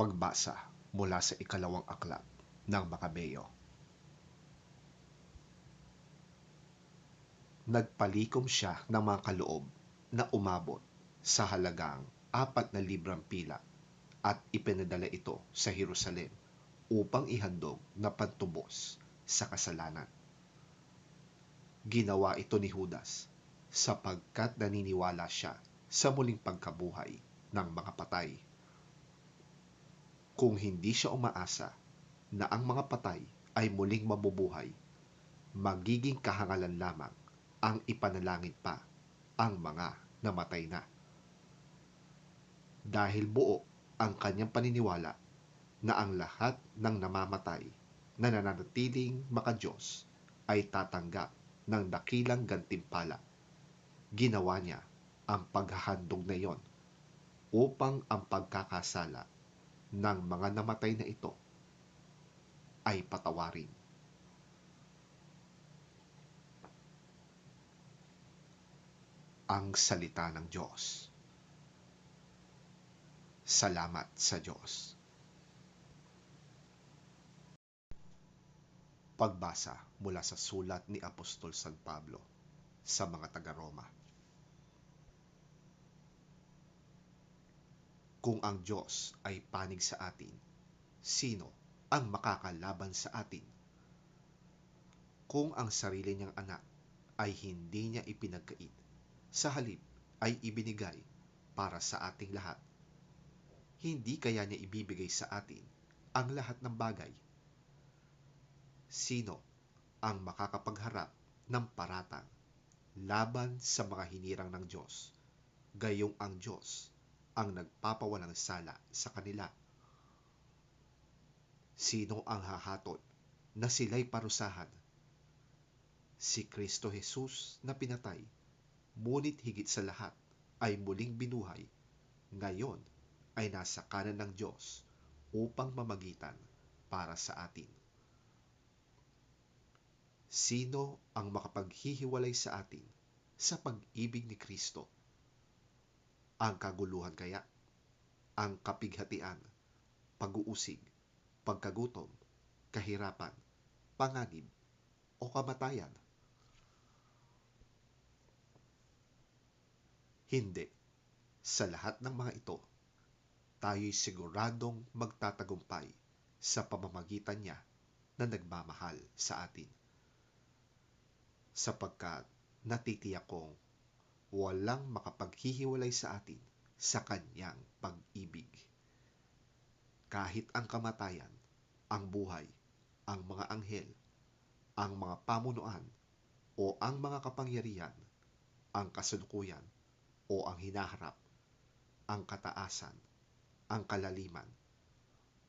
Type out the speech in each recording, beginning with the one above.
Pagbasa mula sa ikalawang aklat ng Makabeo. Nagpalikom siya ng mga kaloob na umabot sa halagang 4 librang pila at ipinadala ito sa Jerusalem upang ihandog na pantubos sa kasalanan. Ginawa ito ni Judas sapagkat naniniwala siya sa muling pagkabuhay ng mga patay. Kung hindi siya umaasa na ang mga patay ay muling mabubuhay, magiging kahangalan lamang ang ipanalangin pa ang mga namatay na. Dahil buo ang kanyang paniniwala na ang lahat ng namamatay na nananatiling maka-Diyos ay tatanggap ng dakilang gantimpala, ginawa niya ang paghahandog na iyon upang ang pagkakasala ng mga namatay na ito ay patawarin. Ang salita ng Diyos. Salamat sa Diyos. Pagbasa mula sa sulat ni Apostol San Pablo sa mga taga-Roma. Kung ang Diyos ay panig sa atin, sino ang makakalaban sa atin? Kung ang sarili niyang anak ay hindi niya ipinagkait, sa halip ay ibinigay para sa ating lahat, hindi kaya niya ibibigay sa atin ang lahat ng bagay? Sino ang makakapagharap ng paratang laban sa mga hinirang ng Diyos, gayong ang Diyos ang nagpapawalang sala sa kanila? Sino ang hahatol na sila'y parusahan? Si Kristo Jesus na pinatay, ngunit higit sa lahat ay muling binuhay, ngayon ay nasa kanan ng Diyos upang mamagitan para sa atin. Sino ang makapaghihiwalay sa atin sa pag-ibig ni Kristo? Ang kaguluhan kaya? Ang kapighatian, pag-uusig, pagkagutom, kahirapan, panganib, o kamatayan? Hindi. Sa lahat ng mga ito, tayo'y siguradong magtatagumpay sa pamamagitan niya na nagmamahal sa atin. Sapagkat natitiyak kong walang makapaghihiwalay sa atin sa kanyang pag-ibig. Kahit ang kamatayan, ang buhay, ang mga anghel, ang mga pamunuan, o ang mga kapangyarihan, ang kasalukuyan, o ang hinaharap, ang kataasan, ang kalaliman,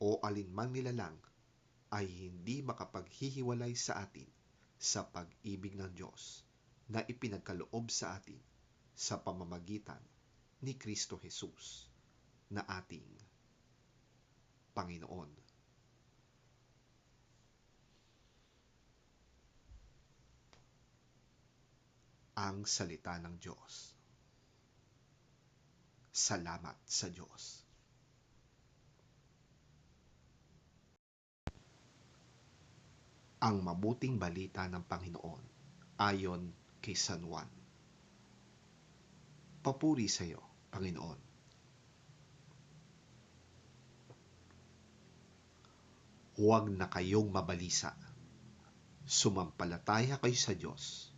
o alinmang nilalang ay hindi makapaghihiwalay sa atin sa pag-ibig ng Diyos na ipinagkaloob sa atin sa pamamagitan ni Kristo Jesus na ating Panginoon. Ang salita ng Diyos. Salamat sa Diyos. Ang mabuting balita ng Panginoon ayon kay San Juan. Papuri sa iyo, Panginoon. Huwag na kayong mabalisa. Sumampalataya kayo sa Diyos.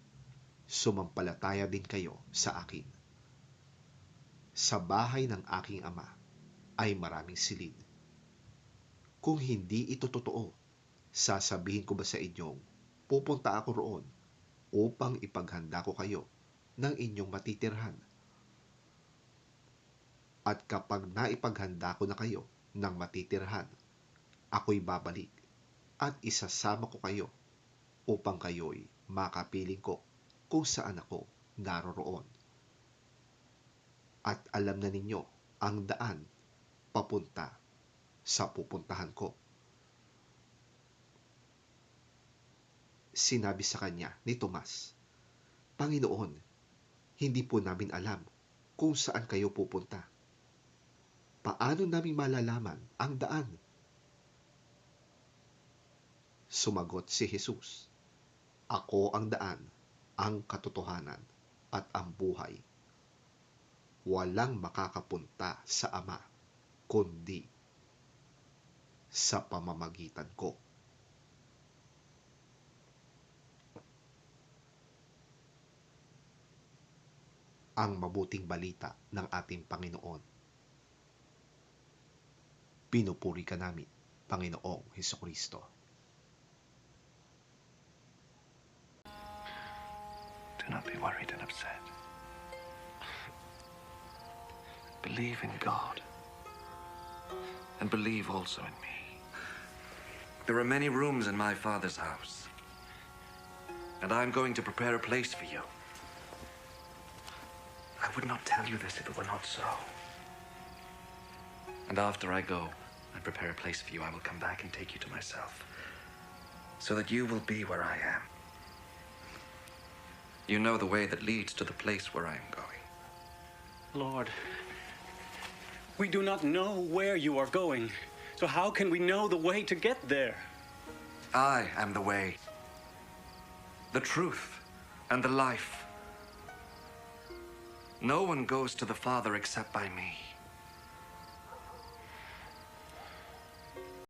Sumampalataya din kayo sa akin. Sa bahay ng aking ama ay maraming silid. Kung hindi ito totoo, sasabihin ko ba sa inyong pupunta ako roon upang ipaghanda ko kayo ng inyong matitirhan? At kapag naipaghanda ko na kayo ng matitirhan, ako'y babalik at isasama ko kayo upang kayo'y makapiling ko kung saan ako naroroon. At alam na ninyo ang daan papunta sa pupuntahan ko. Sinabi sa kanya ni Tomas, Panginoon, hindi po namin alam kung saan kayo pupunta. Paano namin malalaman ang daan? Sumagot si Jesus, Ako ang daan, ang katotohanan, at ang buhay. Walang makakapunta sa Ama, kundi sa pamamagitan ko. Ang mabuting balita ng ating Panginoon. Pinupuri ka namin, Panginoong Hesukristo. Do not be worried and upset. Believe in God. And believe also in me. There are many rooms in my Father's house. And I'm going to prepare a place for you. I would not tell you this if it were not so. And after I go and prepare a place for you, I will come back and take you to myself, so that you will be where I am. You know the way that leads to the place where I am going. Lord, we do not know where you are going, so how can we know the way to get there? I am the way, the truth, and the life. No one goes to the Father except by me.